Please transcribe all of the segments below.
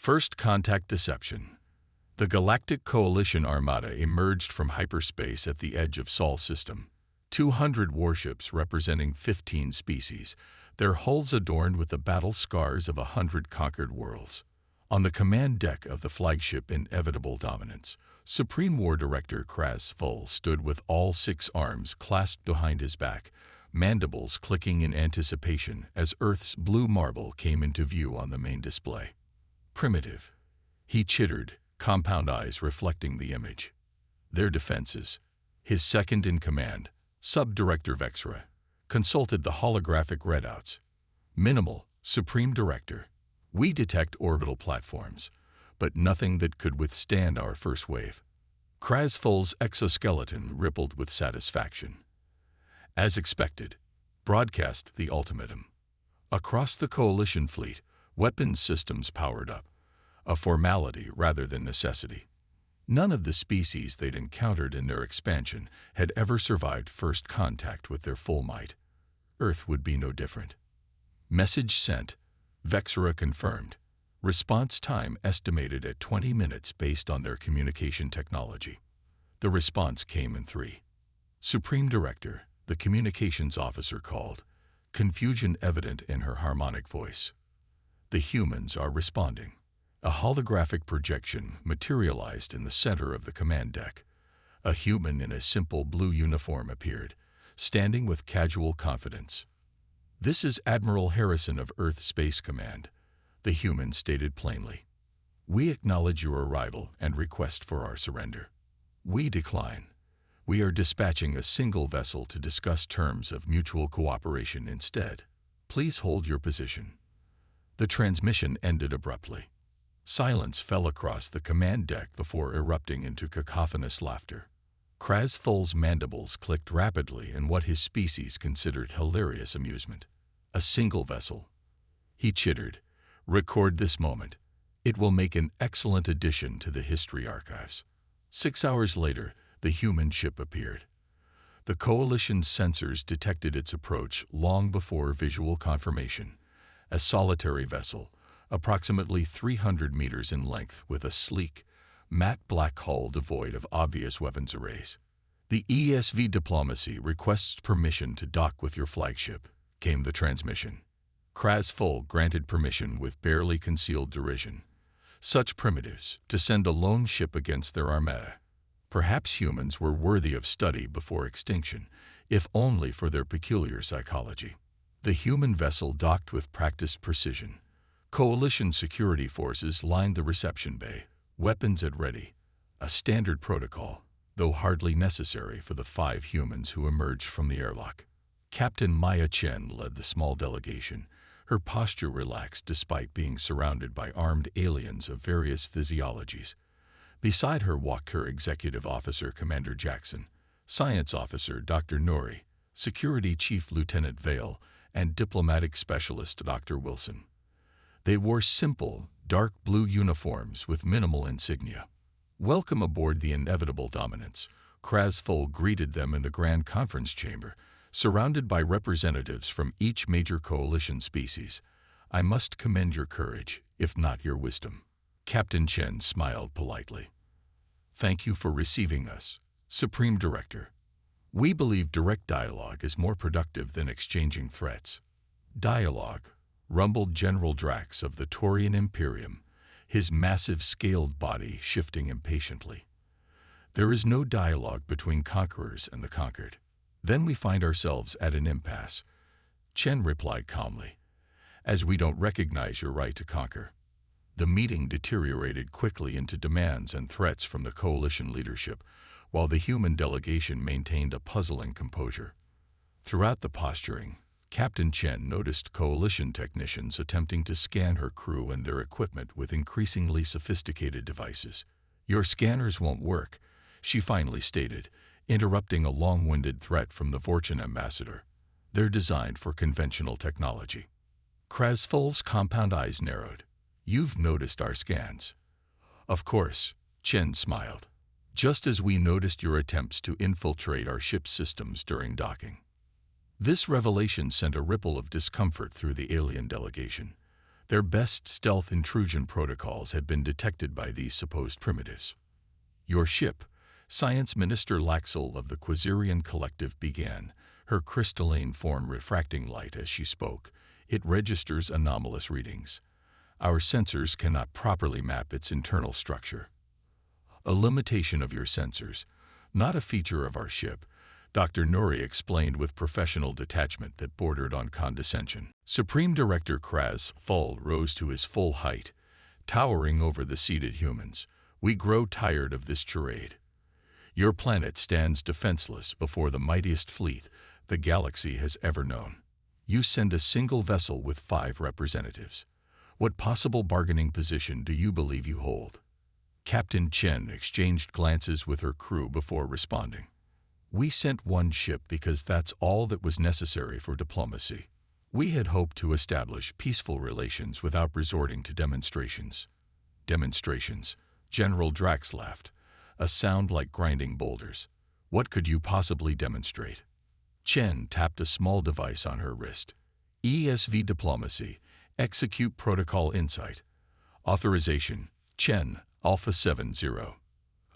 First contact deception. The Galactic Coalition Armada emerged from hyperspace at the edge of Sol system. 200 warships representing 15 species, their hulls adorned with the battle scars of 100 conquered worlds. On the command deck of the flagship Inevitable Dominance, Supreme War Director Kraz Full stood with all 6 arms clasped behind his back, mandibles clicking in anticipation as Earth's blue marble came into view on the main display. Primitive. He chittered, compound eyes reflecting the image. Their defenses. His second-in-command, Sub-Director Vexra, consulted the holographic readouts. Minimal, Supreme Director. We detect orbital platforms, but nothing that could withstand our first wave. Krasful's exoskeleton rippled with satisfaction. As expected, broadcast the ultimatum. Across the Coalition fleet, weapons systems powered up, a formality rather than necessity. None of the species they'd encountered in their expansion had ever survived first contact with their full might. Earth would be no different. Message sent. Vexra confirmed. Response time estimated at 20 minutes based on their communication technology. The response came in 3. Supreme Director, the communications officer called, confusion evident in her harmonic voice. The humans are responding. A holographic projection materialized in the center of the command deck. A human in a simple blue uniform appeared, standing with casual confidence. "This is Admiral Harrison of Earth Space Command," the human stated plainly. "We acknowledge your arrival and request for our surrender. We decline. We are dispatching a single vessel to discuss terms of mutual cooperation instead. Please hold your position." The transmission ended abruptly. Silence fell across the command deck before erupting into cacophonous laughter. Krasful's mandibles clicked rapidly in what his species considered hilarious amusement. A single vessel. He chittered. "Record this moment. It will make an excellent addition to the history archives." 6 hours later, the human ship appeared. The Coalition's sensors detected its approach long before visual confirmation. A solitary vessel, approximately 300 meters in length with a sleek, matte black hull devoid of obvious weapons arrays. "The ESV Diplomacy requests permission to dock with your flagship," came the transmission. Krasful granted permission with barely concealed derision. Such primitives, to send a lone ship against their armada. Perhaps humans were worthy of study before extinction, if only for their peculiar psychology. The human vessel docked with practiced precision. Coalition security forces lined the reception bay, weapons at ready. A standard protocol, though hardly necessary for the 5 humans who emerged from the airlock. Captain Maya Chen led the small delegation, her posture relaxed despite being surrounded by armed aliens of various physiologies. Beside her walked her executive officer Commander Jackson, science officer Dr. Nori, security chief Lieutenant Vale, and diplomatic specialist Dr. Wilson. They wore simple, dark blue uniforms with minimal insignia. "Welcome aboard the Inevitable Dominance," Krasful greeted them in the Grand Conference Chamber, surrounded by representatives from each major coalition species. "I must commend your courage, if not your wisdom." Captain Chen smiled politely. "Thank you for receiving us, Supreme Director. We believe direct dialogue is more productive than exchanging threats." "Dialogue," rumbled General Drax of the Taurian Imperium, his massive scaled body shifting impatiently. "There is no dialogue between conquerors and the conquered. Then we find ourselves at an impasse," Chen replied calmly, "as we don't recognize your right to conquer." The meeting deteriorated quickly into demands and threats from the coalition leadership, while the human delegation maintained a puzzling composure. Throughout the posturing, Captain Chen noticed coalition technicians attempting to scan her crew and their equipment with increasingly sophisticated devices. "Your scanners won't work," she finally stated, interrupting a long-winded threat from the Vorchan ambassador. "They're designed for conventional technology." Krasful's compound eyes narrowed. "You've noticed our scans." "Of course," Chen smiled. "Just as we noticed your attempts to infiltrate our ship's systems during docking." This revelation sent a ripple of discomfort through the alien delegation. Their best stealth intrusion protocols had been detected by these supposed primitives. "Your ship," Science Minister Laxel of the Quasirian Collective began, her crystalline form refracting light as she spoke. "It registers anomalous readings. Our sensors cannot properly map its internal structure." "A limitation of your sensors, not a feature of our ship," Dr. Nori explained with professional detachment that bordered on condescension. Supreme Director Kraz Thul rose to his full height, towering over the seated humans. "We grow tired of this charade. Your planet stands defenseless before the mightiest fleet the galaxy has ever known. You send a single vessel with 5 representatives. What possible bargaining position do you believe you hold?" Captain Chen exchanged glances with her crew before responding. "We sent one ship because that's all that was necessary for diplomacy. We had hoped to establish peaceful relations without resorting to demonstrations." "Demonstrations?" General Drax laughed, a sound like grinding boulders. "What could you possibly demonstrate?" Chen tapped a small device on her wrist. "ESV Diplomacy. Execute Protocol Insight. Authorization, Chen, Alpha 70.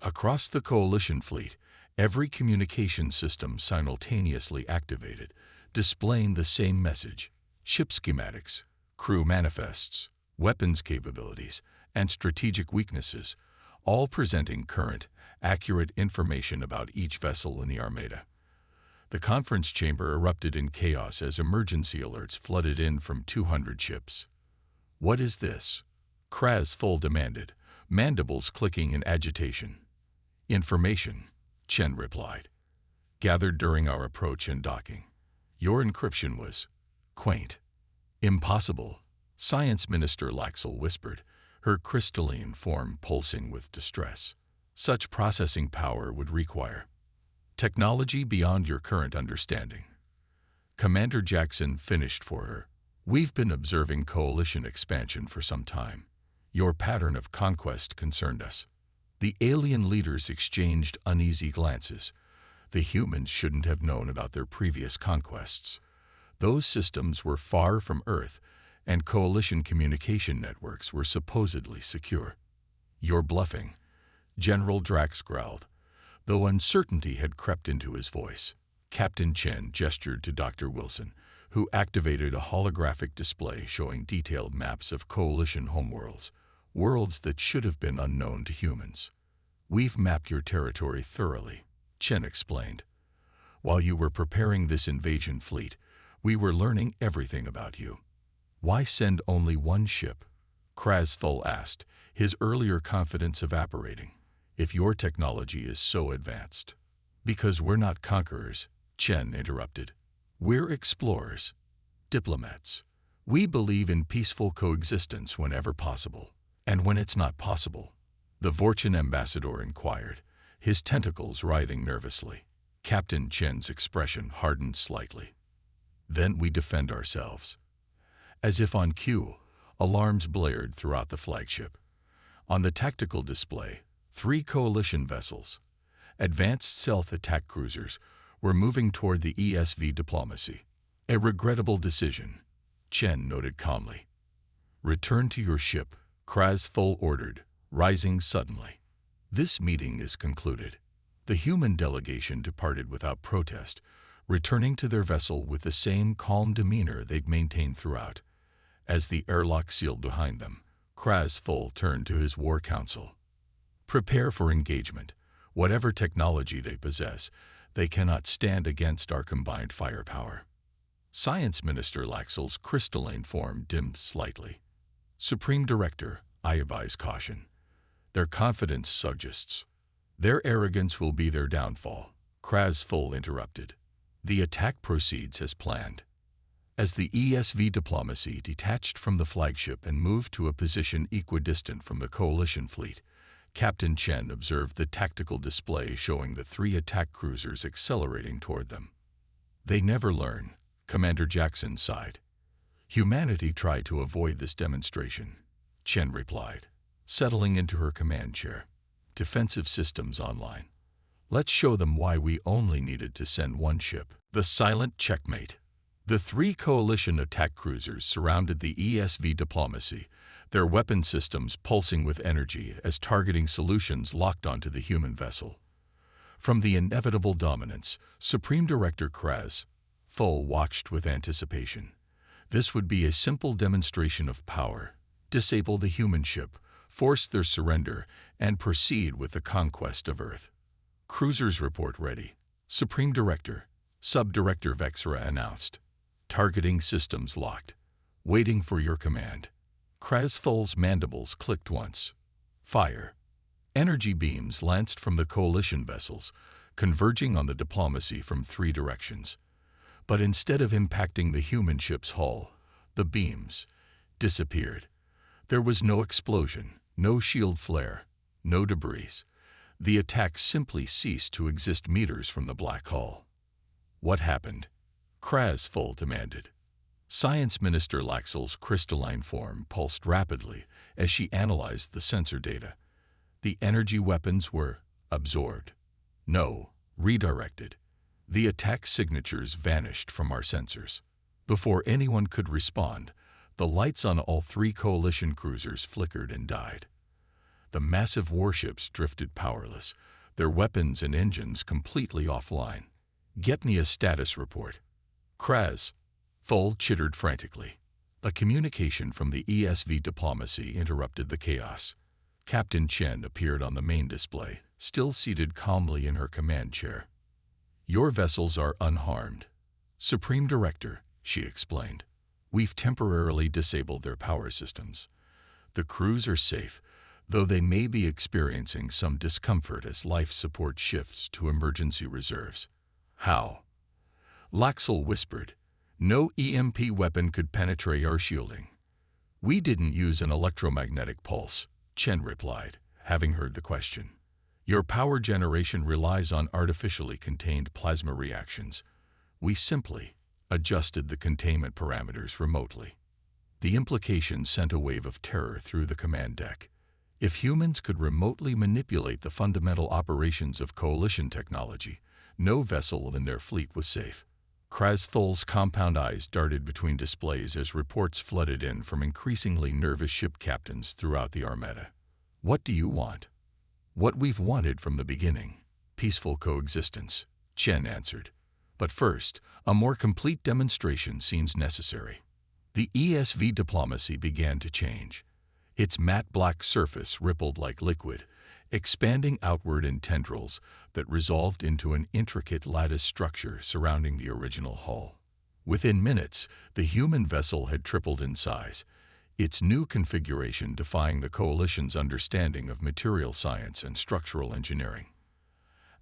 Across the Coalition fleet, every communication system simultaneously activated, displaying the same message: ship schematics, crew manifests, weapons capabilities, and strategic weaknesses, all presenting current, accurate information about each vessel in the Armada." The conference chamber erupted in chaos as emergency alerts flooded in from 200 ships. "What is this?" Kraz Thul demanded, mandibles clicking in agitation. "Information," Chen replied, "gathered during our approach and docking. Your encryption was quaint." "Impossible," Science Minister Laxel whispered, her crystalline form pulsing with distress. "Such processing power would require technology beyond your current understanding." Commander Jackson finished for her. "We've been observing coalition expansion for some time. Your pattern of conquest concerned us." The alien leaders exchanged uneasy glances. The humans shouldn't have known about their previous conquests. Those systems were far from Earth, and coalition communication networks were supposedly secure. "You're bluffing," General Drax growled, though uncertainty had crept into his voice. Captain Chen gestured to Dr. Wilson, who activated a holographic display showing detailed maps of coalition homeworlds, worlds that should have been unknown to humans. "We've mapped your territory thoroughly," Chen explained. "While you were preparing this invasion fleet, we were learning everything about you." "Why send only one ship?" Kraz Thul asked, his earlier confidence evaporating. "If your technology is so advanced." "Because we're not conquerors," Chen interrupted. "We're explorers, diplomats. We believe in peaceful coexistence whenever possible." "And when it's not possible?" the Vorchan ambassador inquired, his tentacles writhing nervously. Captain Chen's expression hardened slightly. "Then we defend ourselves." As if on cue, alarms blared throughout the flagship. On the tactical display, 3 coalition vessels, advanced stealth attack cruisers, were moving toward the ESV Diplomacy. "A regrettable decision," Chen noted calmly. "Return to your ship," Kraz Thul ordered, rising suddenly. "This meeting is concluded." The human delegation departed without protest, returning to their vessel with the same calm demeanor they'd maintained throughout. As the airlock sealed behind them, Kraz Thul turned to his war council. "Prepare for engagement. Whatever technology they possess, they cannot stand against our combined firepower." Science Minister Laxel's crystalline form dimmed slightly. "Supreme Director, I advise caution. Their confidence suggests their arrogance will be their downfall." Kraz Thul interrupted. "The attack proceeds as planned." As the ESV Diplomacy detached from the flagship and moved to a position equidistant from the coalition fleet, Captain Chen observed the tactical display showing the 3 attack cruisers accelerating toward them. "They never learn," Commander Jackson sighed. "Humanity tried to avoid this demonstration," Chen replied, settling into her command chair. "Defensive systems online. Let's show them why we only needed to send one ship." The silent checkmate. The three coalition attack cruisers surrounded the ESV Diplomacy, their weapon systems pulsing with energy as targeting solutions locked onto the human vessel. From the inevitable dominance, Supreme Director Kraz Full watched with anticipation. This would be a simple demonstration of power. Disable the human ship, force their surrender, and proceed with the conquest of Earth. Cruisers report ready. Supreme Director, Sub-Director Vexera announced. Targeting systems locked. Waiting for your command. Krasful's mandibles clicked once. Fire. Energy beams lanced from the coalition vessels, converging on the Diplomacy from three directions. But instead of impacting the human ship's hull, the beams disappeared. There was no explosion, no shield flare, no debris. The attack simply ceased to exist meters from the black hull. What happened? Krasful demanded. Science Minister Laxel's crystalline form pulsed rapidly as she analyzed the sensor data. The energy weapons were absorbed. No, redirected. The attack signatures vanished from our sensors. Before anyone could respond, the lights on all three coalition cruisers flickered and died. The massive warships drifted powerless, their weapons and engines completely offline. Get me a status report. Kraz Full chittered frantically. A communication from the ESV Diplomacy interrupted the chaos. Captain Chen appeared on the main display, still seated calmly in her command chair. Your vessels are unharmed. Supreme Director, she explained. We've temporarily disabled their power systems. The crews are safe, though they may be experiencing some discomfort as life support shifts to emergency reserves. How? Laxel whispered. No EMP weapon could penetrate our shielding. We didn't use an electromagnetic pulse, Chen replied, having heard the question. Your power generation relies on artificially contained plasma reactions. We simply adjusted the containment parameters remotely. The implication sent a wave of terror through the command deck. If humans could remotely manipulate the fundamental operations of coalition technology, no vessel in their fleet was safe. Krasful's compound eyes darted between displays as reports flooded in from increasingly nervous ship captains throughout the Armada. What do you want? What we've wanted from the beginning. Peaceful coexistence, Chen answered. But first, a more complete demonstration seems necessary. The ESV Diplomacy began to change. Its matte black surface rippled like liquid, expanding outward in tendrils that resolved into an intricate lattice structure surrounding the original hull. Within minutes, the human vessel had tripled in size, its new configuration defying the coalition's understanding of material science and structural engineering.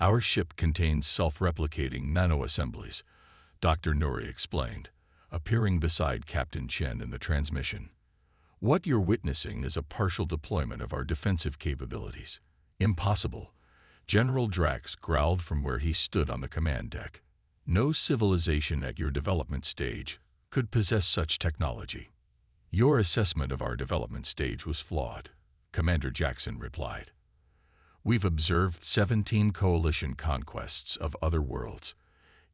Our ship contains self-replicating nanoassemblies, Dr. Nuri explained, appearing beside Captain Chen in the transmission. What you're witnessing is a partial deployment of our defensive capabilities. Impossible. General Drax growled from where he stood on the command deck. No civilization at your development stage could possess such technology. Your assessment of our development stage was flawed, Commander Jackson replied. We've observed 17 coalition conquests of other worlds.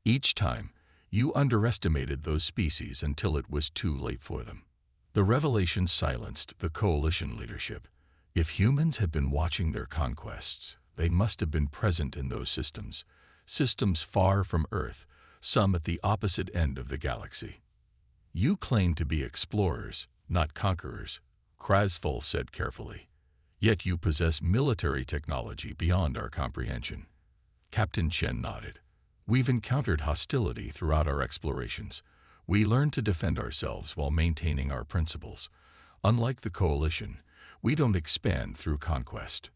Each time, you underestimated those species until it was too late for them. The revelation silenced the coalition leadership. If humans had been watching their conquests, they must have been present in those systems far from Earth, some at the opposite end of the galaxy. You claim to be explorers, not conquerors, Krasful said carefully. Yet you possess military technology beyond our comprehension. Captain Chen nodded. We've encountered hostility throughout our explorations. We learned to defend ourselves while maintaining our principles. Unlike the coalition, we don't expand through conquest.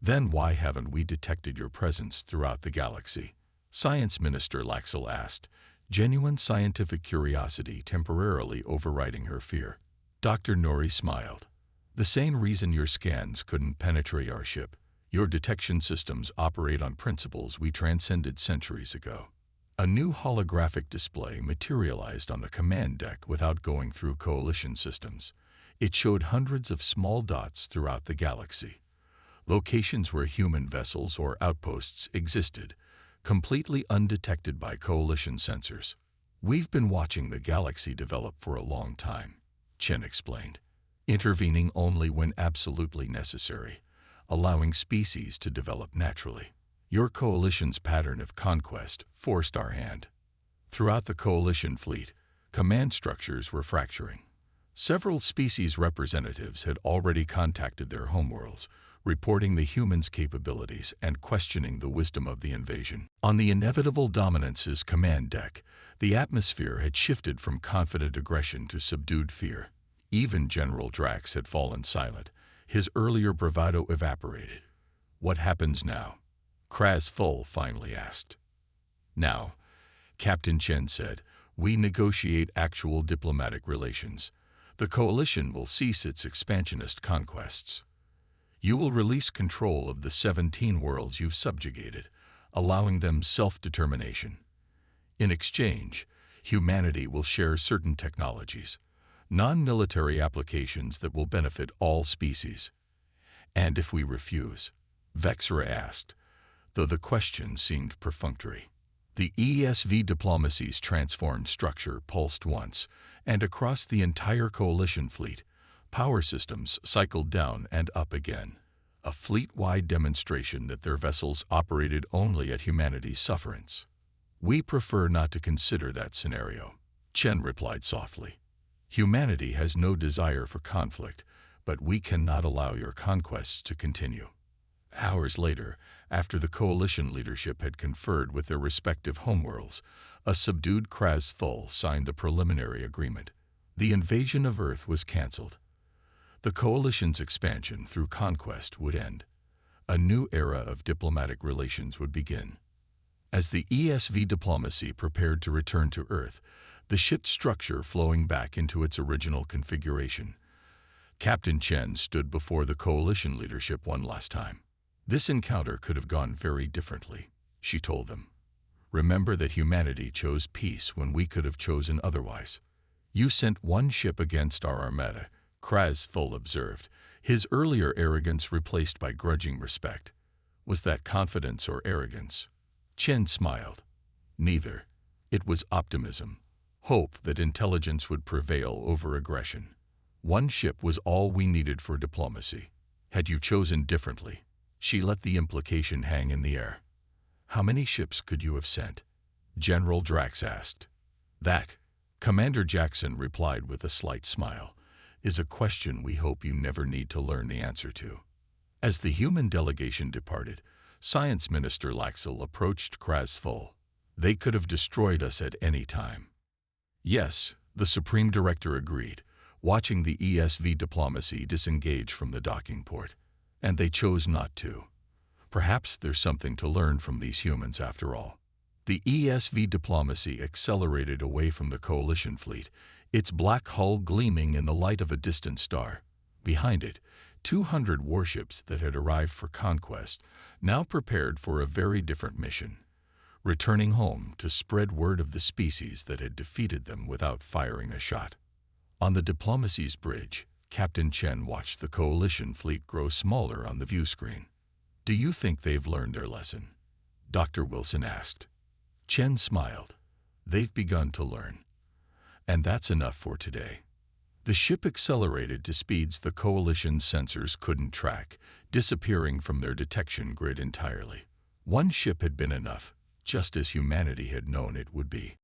Then why haven't we detected your presence throughout the galaxy? Science Minister Laxel asked, genuine scientific curiosity temporarily overriding her fear. Dr. Nori smiled. The same reason your scans couldn't penetrate our ship. Your detection systems operate on principles we transcended centuries ago. A new holographic display materialized on the command deck without going through coalition systems. It showed hundreds of small dots throughout the galaxy. Locations where human vessels or outposts existed, completely undetected by coalition sensors. We've been watching the galaxy develop for a long time, Chen explained, intervening only when absolutely necessary, allowing species to develop naturally. Your coalition's pattern of conquest forced our hand. Throughout the coalition fleet, command structures were fracturing. Several species representatives had already contacted their homeworlds, reporting the humans' capabilities and questioning the wisdom of the invasion. On the inevitable dominance's command deck, the atmosphere had shifted from confident aggression to subdued fear. Even General Drax had fallen silent. His earlier bravado evaporated. "What happens now?" Kraz Full finally asked. "Now," Captain Chen said, "we negotiate actual diplomatic relations. The coalition will cease its expansionist conquests. You will release control of the 17 worlds you've subjugated, allowing them self-determination. In exchange, humanity will share certain technologies, non-military applications that will benefit all species." "And if we refuse?" Vexra asked, though the question seemed perfunctory. The ESV diplomacy's transformed structure pulsed once, and across the entire coalition fleet, power systems cycled down and up again, a fleet-wide demonstration that their vessels operated only at humanity's sufferance. "We prefer not to consider that scenario," Chen replied softly. "Humanity has no desire for conflict, but we cannot allow your conquests to continue." Hours later, after the coalition leadership had conferred with their respective homeworlds, a subdued Kraz Full signed the preliminary agreement. The invasion of Earth was cancelled. The coalition's expansion through conquest would end. A new era of diplomatic relations would begin. As the ESV diplomacy prepared to return to Earth, the ship's structure flowing back into its original configuration, Captain Chen stood before the coalition leadership one last time. "This encounter could have gone very differently," she told them. "Remember that humanity chose peace when we could have chosen otherwise. You sent one ship against our Armada," Kraz Full observed, his earlier arrogance replaced by grudging respect. "Was that confidence or arrogance?" Chen smiled. "Neither. It was optimism, hope that intelligence would prevail over aggression. One ship was all we needed for diplomacy. Had you chosen differently?" She let the implication hang in the air. "How many ships could you have sent?" General Drax asked. "That," Commander Jackson replied with a slight smile, "is a question we hope you never need to learn the answer to." As the human delegation departed, Science Minister Laxel approached Kraz Full. "They could have destroyed us at any time." "Yes," the Supreme Director agreed, watching the ESV diplomacy disengage from the docking port. "And they chose not to. Perhaps there's something to learn from these humans after all." The ESV diplomacy accelerated away from the coalition fleet, its black hull gleaming in the light of a distant star. Behind it, 200 warships that had arrived for conquest now prepared for a very different mission, returning home to spread word of the species that had defeated them without firing a shot. On the diplomacy's bridge, Captain Chen watched the coalition fleet grow smaller on the view screen. "Do you think they've learned their lesson?" Dr. Wilson asked. Chen smiled. "They've begun to learn. And that's enough for today." The ship accelerated to speeds the coalition's sensors couldn't track, disappearing from their detection grid entirely. One ship had been enough, just as humanity had known it would be.